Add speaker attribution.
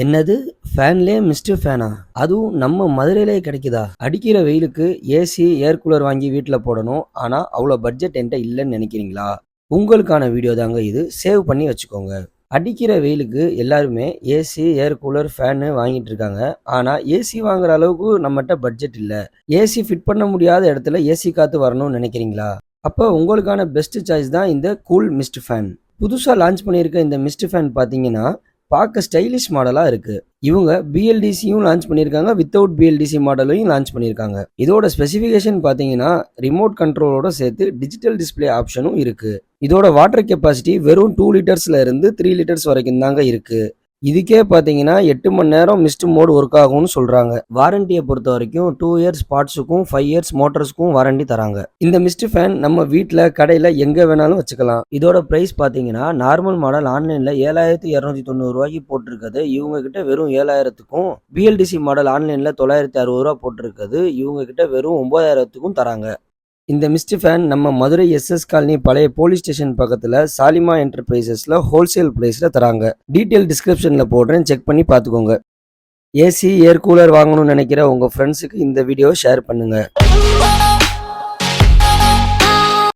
Speaker 1: என்னது ஃபேன்லே மிஸ்டர் ஃபேனா? அதுவும் நம்ம மதுரையிலே கிடைக்குதா? அடிக்கிற வெயிலுக்கு ஏசி, ஏர் கூலர் வாங்கி வீட்ல போடணும். ஆனா அவ்வளோ பட்ஜெட் என்ட்ட இல்லன்னு நினைக்கிறீங்களா? உங்களுக்கான வீடியோ தாங்க இது. சேவ் பண்ணி வச்சுக்கோங்க. அடிக்கிற வெயிலுக்கு எல்லாருமே ஏசி, ஏர் கூலர், ஃபேனு வாங்கிட்டு இருக்காங்க. ஆனா ஏசி வாங்குற அளவுக்கு நம்மட்ட பட்ஜெட் இல்ல. ஏசி ஃபிட் பண்ண முடியாத இடத்துல ஏசி காத்து வரணும்னு நினைக்கிறீங்களா? அப்போ உங்களுக்கான பெஸ்ட் சாய்ஸ் தான் இந்த கூல் மிஸ்ட் ஃபேன். புதுசா லான்ச் பண்ணியிருக்க இந்த மிஸ்ட் ஃபேன் பார்த்தீங்கன்னா பார்க்க ஸ்டைலிஷ் மாடலாக இருக்குது. இவங்க பிஎல்டிசியும் லான்ச் பண்ணியிருக்காங்க, வித்தவுட் பிஎல்டிசி மாடலையும் லான்ச் பண்ணியிருக்காங்க. இதோட ஸ்பெசிஃபிகேஷன் பார்த்தீங்கன்னா ரிமோட் கண்ட்ரோலோட சேர்த்து டிஜிட்டல் டிஸ்பிளே ஆப்ஷனும் இருக்குது. இதோட வாட்டர் கெப்பாசிட்டி வெறும் 2 லிட்டர்ஸ்ல இருந்து 3 லிட்டர்ஸ் வரைக்கும் தாங்க இருக்குது. இதுக்கே பார்த்தீங்கன்னா 8 மணி நேரம் மிஸ்ட் மோட் ஒர்க் ஆகும்னு சொல்கிறாங்க. வாரண்டியை பொறுத்த வரைக்கும் 2 இயர்ஸ் பார்ட்ஸுக்கும் 5 இயர்ஸ் மோட்டர்ஸ்க்கும் வாரண்டி தராங்க. இந்த மிஸ்ட் ஃபேன் நம்ம வீட்டில் கடையில் எங்கே வேணாலும் வச்சுக்கலாம். இதோட ப்ரைஸ் பார்த்தீங்கன்னா நார்மல் மாடல் ஆன்லைனில் 7290 ரூபாய்க்கு போட்டிருக்குது. இவங்க கிட்ட வெறும் 7000த்துக்கும், பிஎல்டிசி மாடல் ஆன்லைனில் 960 ரூபா போட்டிருக்குது. இவங்க கிட்ட வெறும் 9000த்துக்கும் தராங்க. இந்த மிஸ்ட் ஃபேன் நம்ம மதுரை எஸ்எஸ் காலனி பழைய போலீஸ் ஸ்டேஷன் பக்கத்தில் சாலிமா என்டர்பிரைசஸில் ஹோல்சேல் ப்ரைஸில் தராங்க. டீட்டெயில் டிஸ்கிரிப்ஷனில் போடுறேன், செக் பண்ணி பார்த்துக்கோங்க. ஏசி, ஏர் கூலர் வாங்கணும்னு நினைக்கிற உங்கள் ஃப்ரெண்ட்ஸுக்கு இந்த வீடியோவை ஷேர் பண்ணுங்கள்.